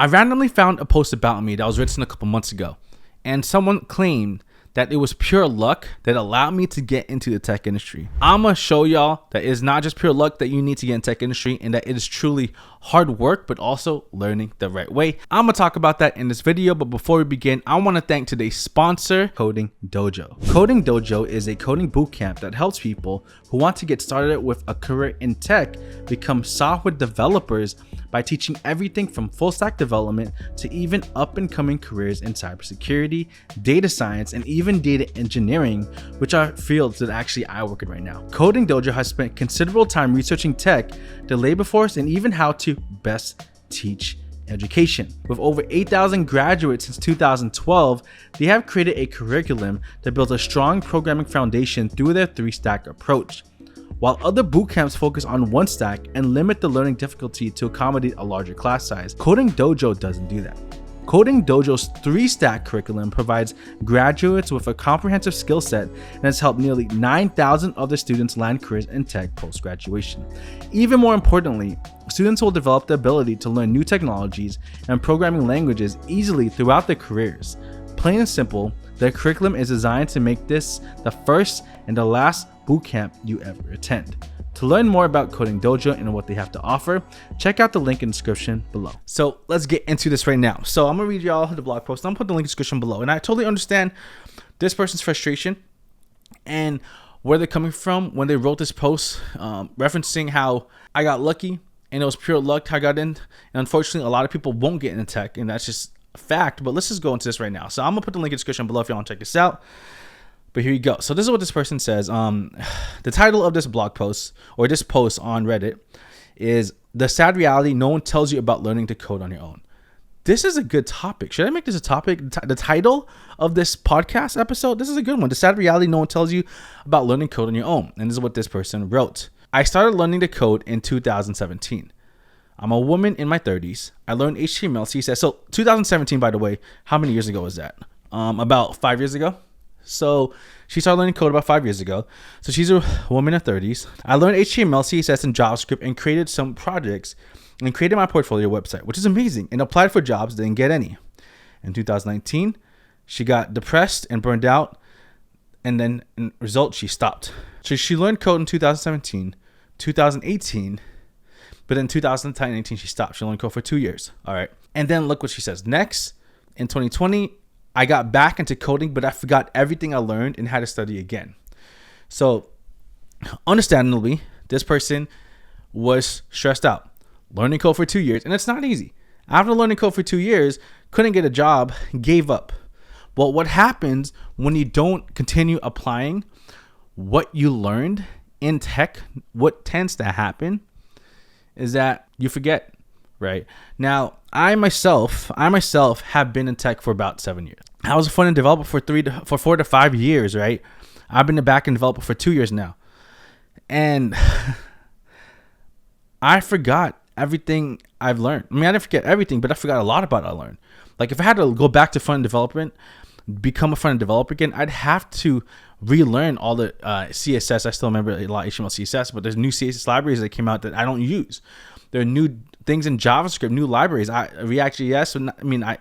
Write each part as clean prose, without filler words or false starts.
I randomly found a post about me that was written a couple months ago, and someone claimed that it was pure luck that allowed me to get into the tech industry. I'm gonna show y'all that it's not just pure luck that you need to get in tech industry, and that it is truly hard work, but also learning the right way. I'm gonna talk about that in this video, but before we begin, I wanna thank today's sponsor, Coding Dojo. Coding Dojo is a coding bootcamp that helps people who want to get started with a career in tech become software developers by teaching everything from full stack development to even up and coming careers in cybersecurity, data science, and even data engineering, which are fields that actually I work in right now. Coding Dojo has spent considerable time researching tech, the labor force, and even how to best teach education. With over 8,000 graduates since 2012, they have created a curriculum that builds a strong programming foundation through their 3-stack approach. While other bootcamps focus on 1 stack and limit the learning difficulty to accommodate a larger class size, Coding Dojo doesn't do that. Coding Dojo's 3-stack curriculum provides graduates with a comprehensive skill set and has helped nearly 9,000 other students land careers in tech post-graduation. Even more importantly, students will develop the ability to learn new technologies and programming languages easily throughout their careers. Plain and simple, their curriculum is designed to make this the first and the last bootcamp you ever attend. To learn more about Coding Dojo and what they have to offer, check out the link in the description below. So let's get into this right now. So I'm gonna read y'all the blog post. I'm gonna put the link in the description below. And I totally understand this person's frustration and where they're coming from when they wrote this post, referencing how I got lucky and it was pure luck how I got in. And unfortunately, a lot of people won't get into tech, and that's just a fact. But let's just go into this right now. So I'm gonna put the link in the description below if y'all want to check this out. But here you go. So this is what this person says. The title of this blog post, or this post on Reddit, is "The Sad Reality No One Tells You About Learning to Code on Your Own." This is a good topic. Should I make this a topic? The title of this podcast episode, this is a good one. "The Sad Reality No One Tells You About Learning Code on Your Own." And this is what this person wrote. "I started learning to code in 2017. I'm a woman in my 30s. I learned HTML, CSS. So 2017, by the way, how many years ago was that? About 5 years ago. So she started learning code about 5 years ago. So she's a woman in her 30s. I learned HTML, CSS, and JavaScript and created some projects and created my portfolio website, which is amazing, and applied for jobs, didn't get any. In 2019, she got depressed and burned out, and then in result, she stopped. So she learned code in 2017, 2018, but in 2019, she stopped. She learned code for 2 years. All right. And then look what she says. Next, in 2020, I got back into coding, but I forgot everything I learned and had to study again." So understandably, this person was stressed out, learning code for 2 years, and it's not easy. After learning code for 2 years, couldn't get a job, gave up. Well, what happens when you don't continue applying what you learned in tech? What tends to happen is that you forget. Right now, I myself have been in tech for about 7 years. I was a front-end developer for 4 to 5 years. Right, I've been a back-end developer for 2 years now, and I forgot everything I've learned. I mean, I didn't forget everything, but I forgot a lot about what I learned. Like if I had to go back to front-end development, become a front-end developer again, I'd have to relearn all the CSS. I still remember a lot of HTML, CSS, but there's new CSS libraries that came out that I don't use. There are new things in JavaScript, new libraries. React.js.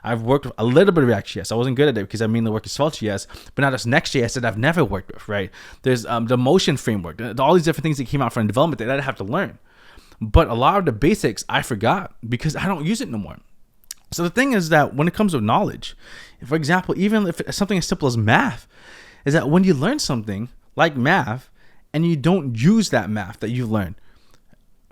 I've worked with a little bit of React.js. I wasn't good at it because I mainly work with Svelte.js, but now there's Next.js that I've never worked with, right? There's the Motion framework, all these different things that came out for development that I'd have to learn. But a lot of the basics I forgot because I don't use it no more. So the thing is that when it comes to knowledge, for example, even if it's something as simple as math, is that when you learn something like math and you don't use that math that you learned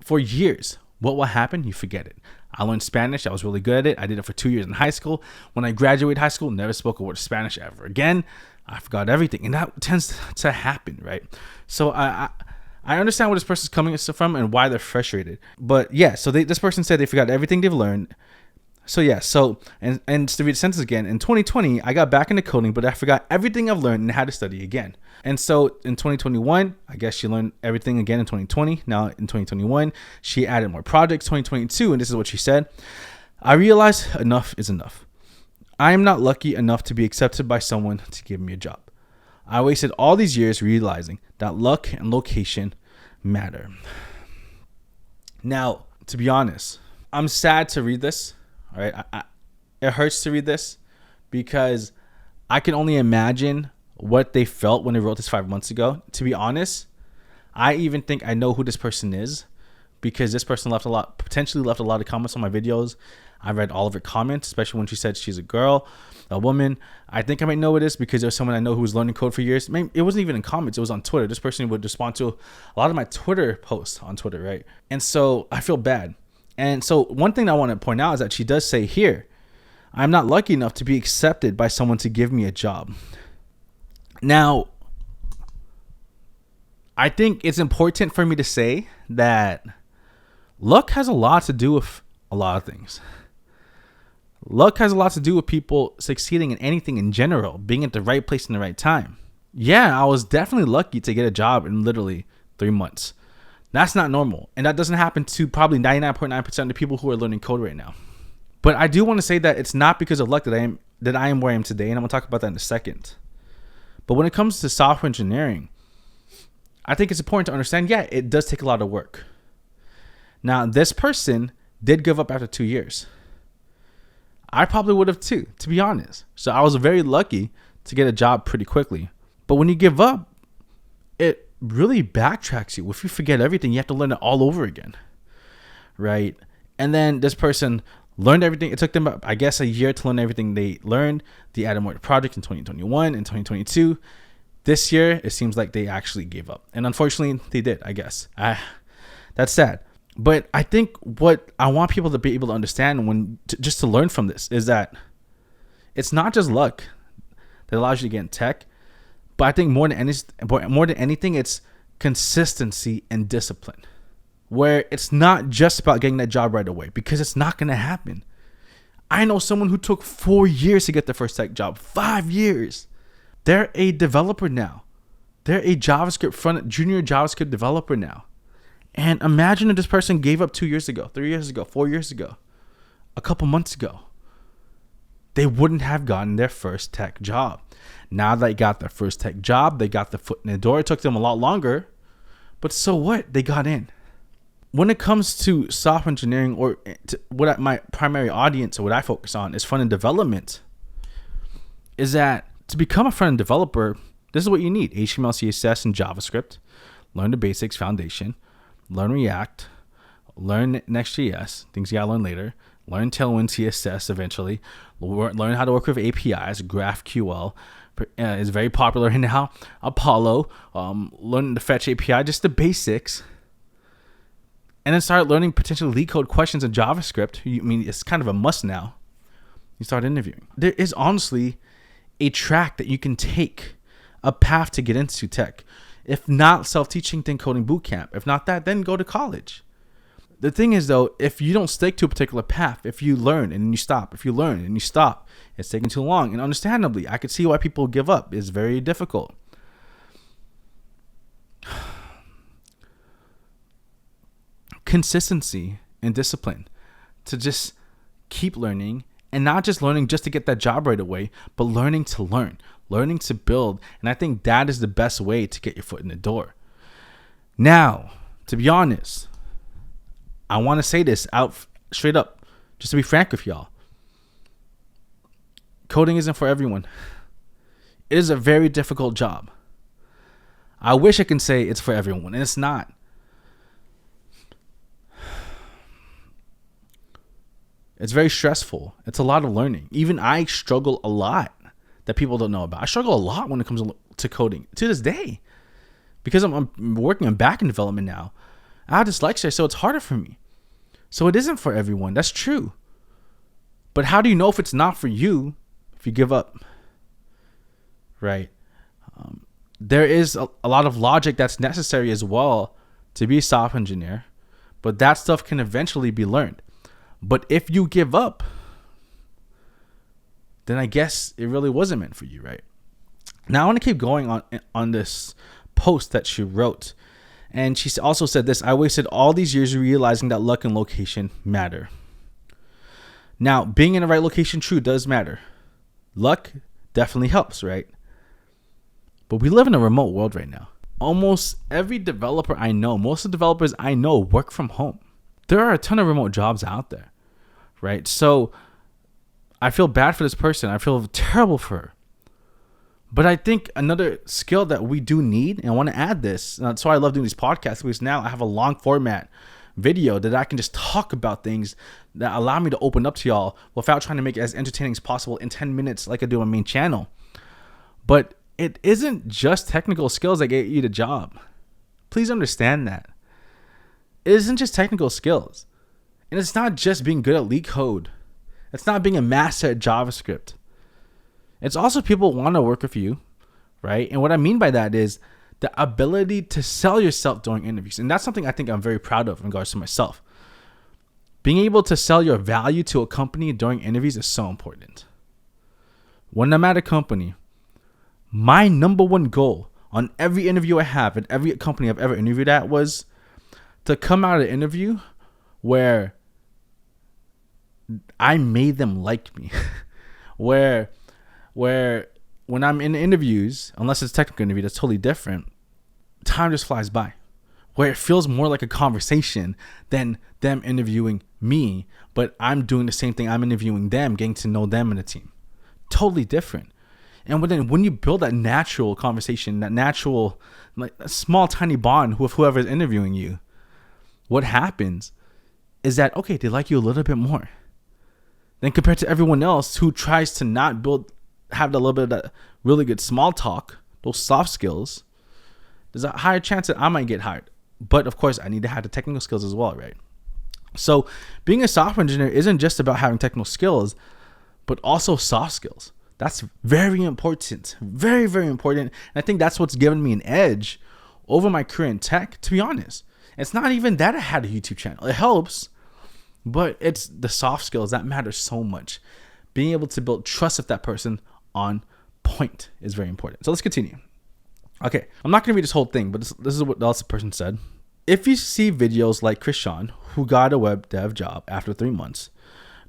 for years, what will happen? You forget it. I learned Spanish. I was really good at it. I did it for 2 years in high school. When I graduated high school, never spoke a word of Spanish ever again. I forgot everything. And that tends to happen, right? So I understand where this person's coming from and why they're frustrated. But yeah, so this person said they forgot everything they've learned. So yeah, and to read the sentence again, in 2020, I got back into coding, but I forgot everything I've learned and had to study again. And so in 2021, I guess she learned everything again in 2020. Now in 2021, she added more projects. 2022, and this is what she said: "I realized enough is enough. I am not lucky enough to be accepted by someone to give me a job. I wasted all these years realizing that luck and location matter." Now, to be honest, I'm sad to read this. All right. It hurts to read this because I can only imagine what they felt when they wrote this 5 months ago. To be honest, I even think I know who this person is because this person potentially left a lot of comments on my videos. I read all of her comments, especially when she said she's a girl, a woman. I think I might know it is because there's someone I know who was learning code for years. Maybe it wasn't even in comments. It was on Twitter. This person would respond to a lot of my Twitter posts on Twitter, right? And so I feel bad. And so one thing I want to point out is that she does say here, I'm not lucky enough to be accepted by someone to give me a job. Now, I think it's important for me to say that luck has a lot to do with a lot of things. Luck has a lot to do with people succeeding in anything in general, being at the right place in the right time. Yeah, I was definitely lucky to get a job in literally 3 months. That's not normal. And that doesn't happen to probably 99.9% of the people who are learning code right now. But I do want to say that it's not because of luck that I am where I am today. And I'm going to talk about that in a second. But when it comes to software engineering, I think it's important to understand, yeah, it does take a lot of work. Now, this person did give up after 2 years. I probably would have too, to be honest. So I was very lucky to get a job pretty quickly. But when you give up, it really backtracks you. If you forget everything, you have to learn it all over again, right? And then this person learned everything. It took them, I guess, a year to learn everything they learned. They added more to the project in 2021 and 2022. This year, it seems like they actually gave up. And unfortunately, they did, I guess. That's sad. But I think what I want people to be able to understand just to learn from this is that it's not just luck that allows you to get in tech, but I think more than anything, it's consistency and discipline, where it's not just about getting that job right away, because it's not going to happen. I know someone who took 4 years to get their first tech job. 5 years. They're a developer now. They're a junior JavaScript developer now. And imagine if this person gave up 2 years ago, 3 years ago, 4 years ago, a couple months ago. They wouldn't have gotten their first tech job. Now they got their first tech job. They got the foot in the door. It took them a lot longer. But so what? They got in. When it comes to software engineering, or my primary audience, or what I focus on is front-end development, is that to become a front-end developer, this is what you need: HTML, CSS, and JavaScript. Learn the basics, foundation. Learn React, learn Next.js, things you gotta learn later. Learn Tailwind CSS eventually. Learn how to work with APIs. GraphQL is very popular right now. Apollo, learn the Fetch API, just the basics. And then start learning potentially lead code questions in JavaScript. It's kind of a must now. You start interviewing. There is honestly a track that you can take, a path to get into tech. If not self-teaching, then coding bootcamp. If not that, then go to college. The thing is, though, if you don't stick to a particular path, if you learn and you stop, if you learn and you stop, it's taking too long. And understandably, I could see why people give up. It's very difficult. Consistency and discipline to just keep learning, and not just learning just to get that job right away, but learning to learn. Learning to build. And I think that is the best way to get your foot in the door. Now, to be honest, I want to say this out straight up, just to be frank with y'all. Coding isn't for everyone. It is a very difficult job. I wish I can say it's for everyone, and it's not. It's very stressful. It's a lot of learning. Even I struggle a lot that people don't know about. I struggle a lot when it comes to coding to this day, because I'm working on backend development now. I have dyslexia, so it's harder for me. So it isn't for everyone. That's true. But how do you know if it's not for you if you give up? Right? There is a lot of logic that's necessary as well to be a software engineer, but that stuff can eventually be learned. But if you give up, then I guess it really wasn't meant for you, right? Now I want to keep going on this post that she wrote. And she also said this: I wasted all these years realizing that luck and location matter. Now, being in the right location, true, does matter. Luck definitely helps, right? But we live in a remote world right now. Almost every developer I know, most of the developers I know work from home. There are a ton of remote jobs out there. right? So I feel bad for this person. I feel terrible for her. But I think another skill that we do need, and I want to add this, and that's why I love doing these podcasts, because now I have a long format video that I can just talk about things that allow me to open up to y'all without trying to make it as entertaining as possible in 10 minutes like I do on my main channel. But it isn't just technical skills that get you the job. Please understand that. It isn't just technical skills. And it's not just being good at leak code. It's not being a master at JavaScript. It's also people want to work with you, right? And what I mean by that is the ability to sell yourself during interviews. And that's something I think I'm very proud of in regards to myself. Being able to sell your value to a company during interviews is so important. When I'm at a company, my number one goal on every interview I have at every company I've ever interviewed at was to come out of the interview where I made them like me. where when I'm in interviews, unless it's a technical interview, that's totally different, time just flies by. Where it feels more like a conversation than them interviewing me, but I'm doing the same thing. I'm interviewing them, getting to know them in a team. Totally different. And when you build that natural conversation, that natural, like a small tiny bond with whoever is interviewing you, what happens is that, okay, they like you a little bit more. Then compared to everyone else who tries to not have a little bit of that really good small talk, those soft skills, there's a higher chance that I might get hired. But of course, I need to have the technical skills as well, right? So being a software engineer isn't just about having technical skills, but also soft skills. That's very important. Very, very important. And I think that's what's given me an edge over my career in tech, to be honest. It's not even that I had a YouTube channel. It helps, but it's the soft skills that matter so much. Being able to build trust with that person on point is very important. So let's continue. Okay, I'm not going to read this whole thing, but this is what else the person said. If you see videos like Krishan, who got a web dev job after 3 months,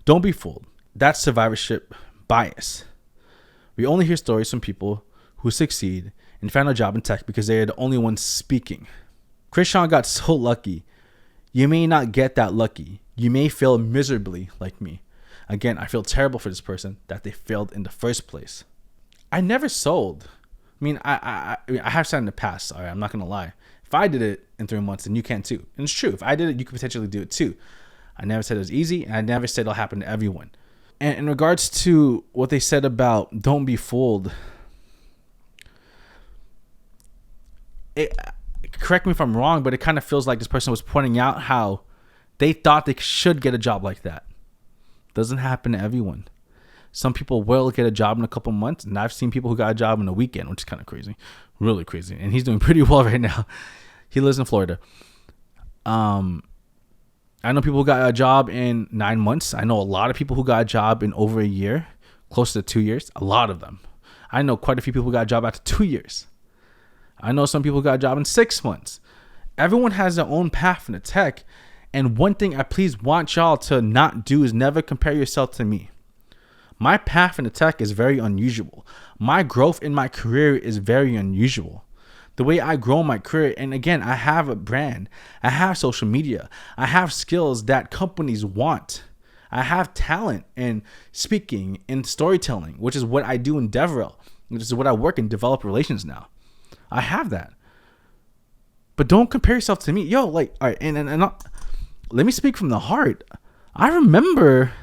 don't be fooled. That's survivorship bias. We only hear stories from people who succeed and found a job in tech because they are the only ones speaking. Krishan got so lucky. You may not get that lucky. You may fail miserably like me. Again, I feel terrible for this person that they failed in the first place. I never sold. I mean, I have said in the past, all right, I'm not going to lie. If I did it in 3 months, then you can too. And it's true. If I did it, you could potentially do it too. I never said it was easy, and I never said it'll happen to everyone. And in regards to what they said about don't be fooled, correct me if I'm wrong, but it kind of feels like this person was pointing out how they thought they should get a job like that. Doesn't happen to everyone. Some people will get a job in a couple months, and I've seen people who got a job in a weekend, which is kind of crazy, really crazy. And he's doing pretty well right now. He lives in Florida. I know people who got a job in 9 months. I know a lot of people who got a job in over a year, close to 2 years. A lot of them. I know quite a few people who got a job after 2 years. I know some people who got a job in 6 months. Everyone has their own path in the tech. And one thing I please want y'all to not do is never compare yourself to me. My path in the tech is very unusual. My growth in my career is very unusual. The way I grow my career, and again, I have a brand. I have social media. I have skills that companies want. I have talent in speaking and storytelling, which is what I do in DevRel, which is what I work in developer relations now. I have that. But don't compare yourself to me. Yo, like, all right, and let me speak from the heart. I remember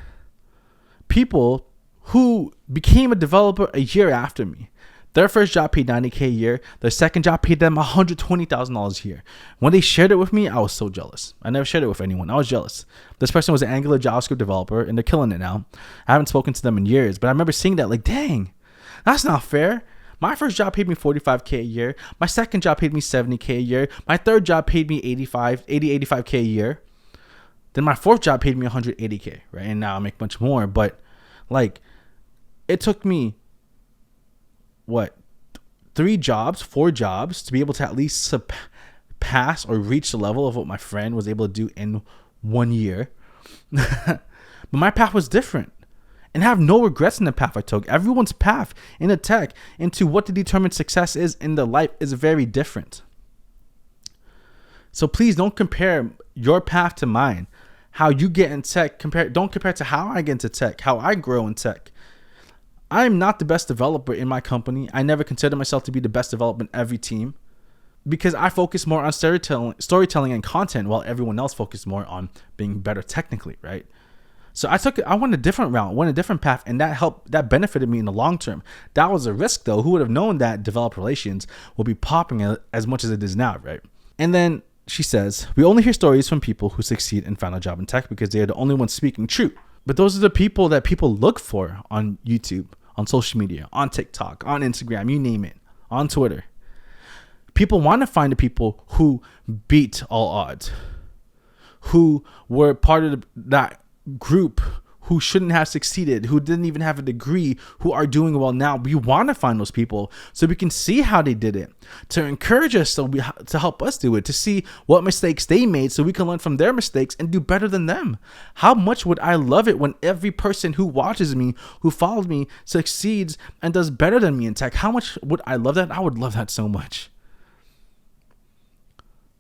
people who became a developer a year after me. Their first job paid $90K a year. Their second job paid them $120,000 a year. When they shared it with me, I was so jealous. I never shared it with anyone. I was jealous. This person was an Angular JavaScript developer, and they're killing it now. I haven't spoken to them in years, but I remember seeing that like, dang, that's not fair. My first job paid me $45K a year. My second job paid me $70K a year. My third job paid me $85K a year. Then my fourth job paid me $180K, right? And now I make much more, but like, it took me what, 4 jobs to be able to at least surpass or reach the level of what my friend was able to do in 1 year. But my path was different, and I have no regrets in the path I took. Everyone's path in the tech into what to determine success is in their life is very different. So please don't compare your path to mine. how you get in tech. Don't compare to how I get into tech, how I grow in tech. I'm not the best developer in my company. I never consider myself to be the best developer in every team because I focus more on storytelling and content while everyone else focused more on being better technically, right? So I went a different route, went a different path, and that benefited me in the long term. That was a risk though. Who would have known that developer relations will be popping as much as it is now, right? And then she says, we only hear stories from people who succeed and found a job in tech because they are the only ones speaking truth. But those are the people that people look for on YouTube, on social media, on TikTok, on Instagram, you name it, on Twitter. People want to find the people who beat all odds, who were part of that group who shouldn't have succeeded, who didn't even have a degree, who are doing well now. We want to find those people so we can see how they did it, to encourage us, to help us do it, to see what mistakes they made so we can learn from their mistakes and do better than them. How much would I love it when every person who watches me, who follows me, succeeds and does better than me in tech? How much would I love that? I would love that so much.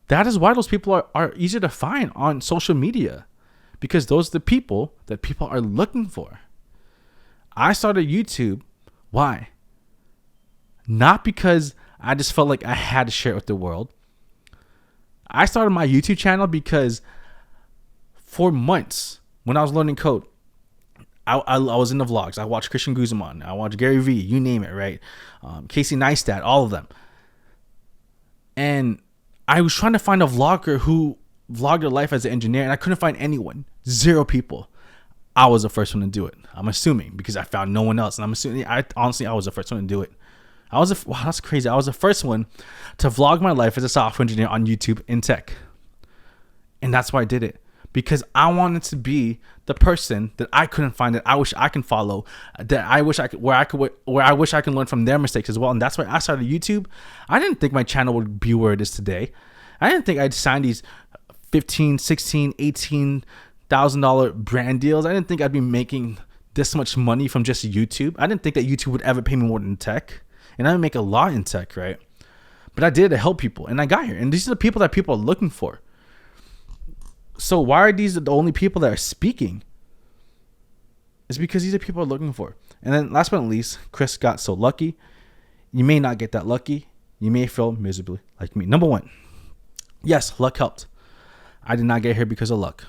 That is why those people are easier to find on social media, because those are the people that people are looking for. I started YouTube. Why? Not because I just felt like I had to share it with the world. I started my YouTube channel because for months when I was learning code, I was in the vlogs. I watched Christian Guzman. I watched Gary Vee, you name it, right? Casey Neistat, all of them. And I was trying to find a vlogger who vlogged their life as an engineer, and I couldn't find anyone. 0 people. I was the first one to do it. I'm assuming because I found no one else, and I'm assuming. I was the first one to do it. Wow, that's crazy. I was the first one to vlog my life as a software engineer on YouTube in tech, and that's why I did it, because I wanted to be the person that I couldn't find, that I wish I can follow, that I wish I could, where I wish I can learn from their mistakes as well. And that's why I started YouTube. I didn't think my channel would be where it is today. I didn't think I'd sign these $15, $16, $18,000 brand deals. I didn't think I'd be making this much money from just YouTube. I didn't think that YouTube would ever pay me more than tech, and I would make a lot in tech, right? But I did to help people, and I got here. And these are the people that people are looking for. So why are these the only people that are speaking? It's because these are people are looking for. And then last but not least, Chris got so lucky. You may not get that lucky. You may fail miserably like me. Number 1, yes, luck helped. I did not get here because of luck.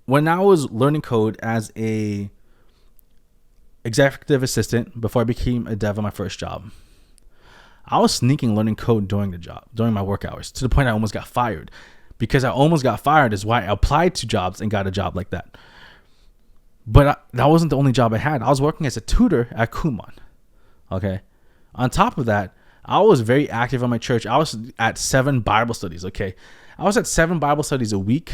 When I was learning code as a executive assistant before I became a dev on my first job, I was sneaking learning code during my work hours, to the point I almost got fired. Because I almost got fired is why I applied to jobs and got a job like that. But that wasn't the only job I had. I was working as a tutor at Kumon. Okay. On top of that, I was very active on my church. I was at 7 Bible studies. Okay. I was at 7 Bible studies a week.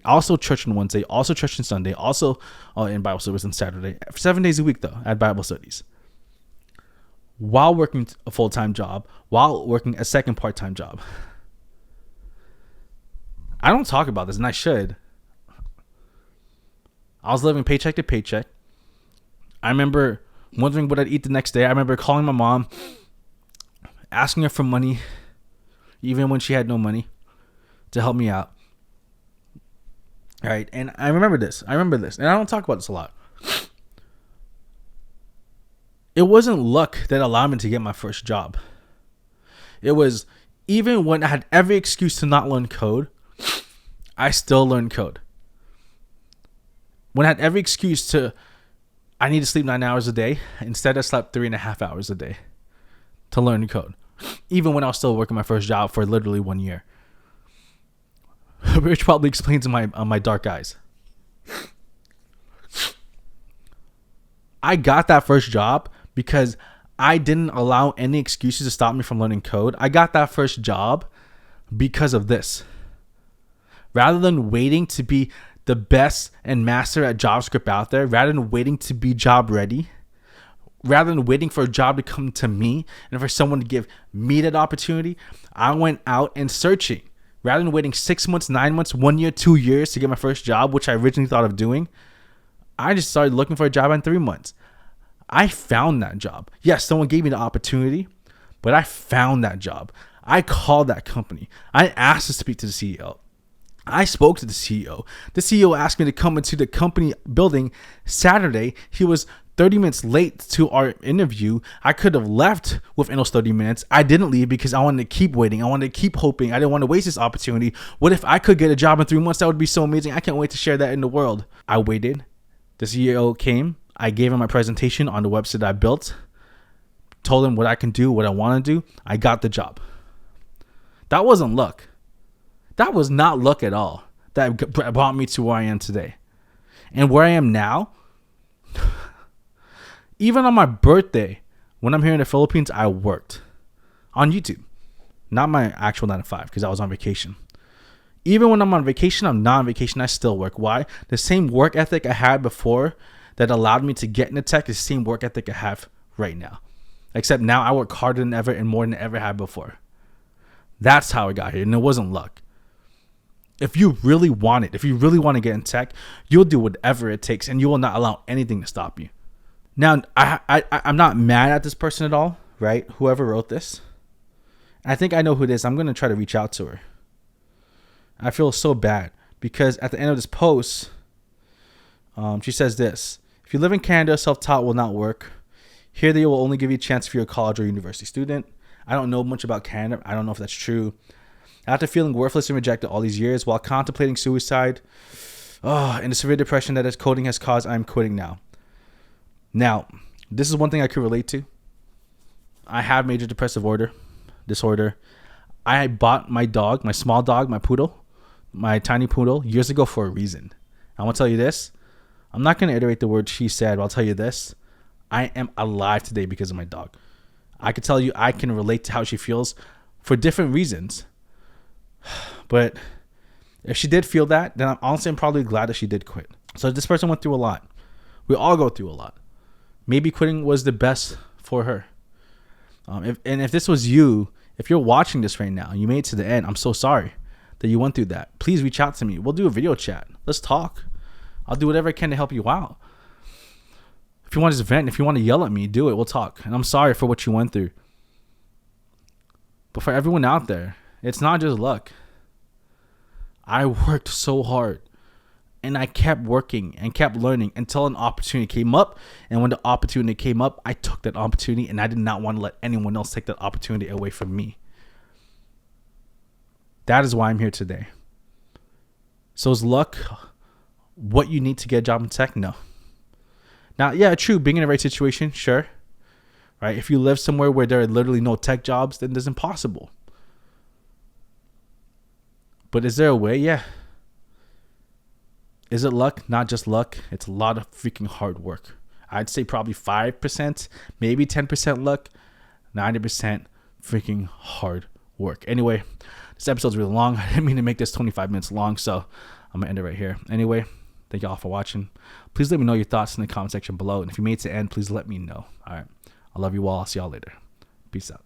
Also church on Wednesday. Also church on Sunday. Also in Bible service on Saturday. 7 days a week though at Bible studies. While working a full-time job. While working a second part-time job. I don't talk about this, and I should. I was living paycheck to paycheck. I remember wondering what I'd eat the next day. I remember calling my mom, asking her for money, even when she had no money, to help me out. All right, and I remember this, and I don't talk about this a lot. It wasn't luck that allowed me to get my first job. It was, even when I had every excuse to not learn code, I still learned code. When I had every excuse to, I need to sleep 9 hours a day, instead I slept 3.5 hours a day to learn code. Even when I was still working my first job for literally 1 year. Which probably explains my dark eyes. I got that first job because I didn't allow any excuses to stop me from learning code. I got that first job because of this. Rather than waiting to be the best and master at JavaScript out there, rather than waiting to be job ready, rather than waiting for a job to come to me and for someone to give me that opportunity, I went out and searching. Rather than waiting 6 months, 9 months, 1 year, 2 years to get my first job, which I originally thought of doing, I just started looking for a job in 3 months. I found that job. Yes, someone gave me the opportunity, but I found that job. I called that company. I asked to speak to the CEO. I spoke to the CEO. The CEO asked me to come into the company building Saturday. He was 30 minutes late to our interview. I could have left within those 30 minutes. I didn't leave because I wanted to keep waiting. I wanted to keep hoping. I didn't want to waste this opportunity. What if I could get a job in 3 months? That would be so amazing. I can't wait to share that in the world. I waited. The CEO came. I gave him my presentation on the website I built. Told him what I can do, what I want to do. I got the job. That wasn't luck. That was not luck at all that brought me to where I am today. And where I am now, even on my birthday, when I'm here in the Philippines, I worked on YouTube. Not my actual 9 to 5 because I was on vacation. Even when I'm on vacation, I'm not on vacation, I still work. Why? The same work ethic I had before that allowed me to get into tech is the same work ethic I have right now. Except now I work harder than ever and more than I ever had before. That's how I got here, and it wasn't luck. If you really want it, if you really want to get in tech, you'll do whatever it takes, and you will not allow anything to stop you. Now, I'm not mad at this person at all, right? Whoever wrote this. I think I know who it is. I'm going to try to reach out to her. I feel so bad because at the end of this post, she says this. If you live in Canada, self-taught will not work. Here they will only give you a chance if you're a college or university student. I don't know much about Canada. I don't know if that's true. After feeling worthless and rejected all these years while contemplating suicide, and the severe depression that coding has caused, I'm quitting now. Now, this is one thing I could relate to. I have major depressive disorder. I bought my dog, my small dog, my poodle, my tiny poodle, years ago for a reason. I want to tell you this. I'm not going to iterate the word she said, but I'll tell you this. I am alive today because of my dog. I could tell you I can relate to how she feels for different reasons. But if she did feel that, then I'm probably glad that she did quit. So this person went through a lot. We all go through a lot. Maybe quitting was the best for her. If this was you, if you're watching this right now and you made it to the end, I'm so sorry that you went through that. Please reach out to me. We'll do a video chat. Let's talk. I'll do whatever I can to help you out. If you want to just vent, if you want to yell at me, do it. We'll talk. And I'm sorry for what you went through. But for everyone out there, it's not just luck. I worked so hard and I kept working and kept learning until an opportunity came up. And when the opportunity came up, I took that opportunity and I did not want to let anyone else take that opportunity away from me. That is why I'm here today. So is luck what you need to get a job in tech? No. Now, yeah, true. Being in the right situation, sure. Right? If you live somewhere where there are literally no tech jobs, then it's impossible. But is there a way? Yeah. Is it luck? Not just luck. It's a lot of freaking hard work. I'd say probably 5%, maybe 10% luck, 90% freaking hard work. Anyway, this episode's really long. I didn't mean to make this 25 minutes long, so I'm going to end it right here. Anyway, thank you all for watching. Please let me know your thoughts in the comment section below. And if you made it to the end, please let me know. All right. I love you all. I'll see y'all later. Peace out.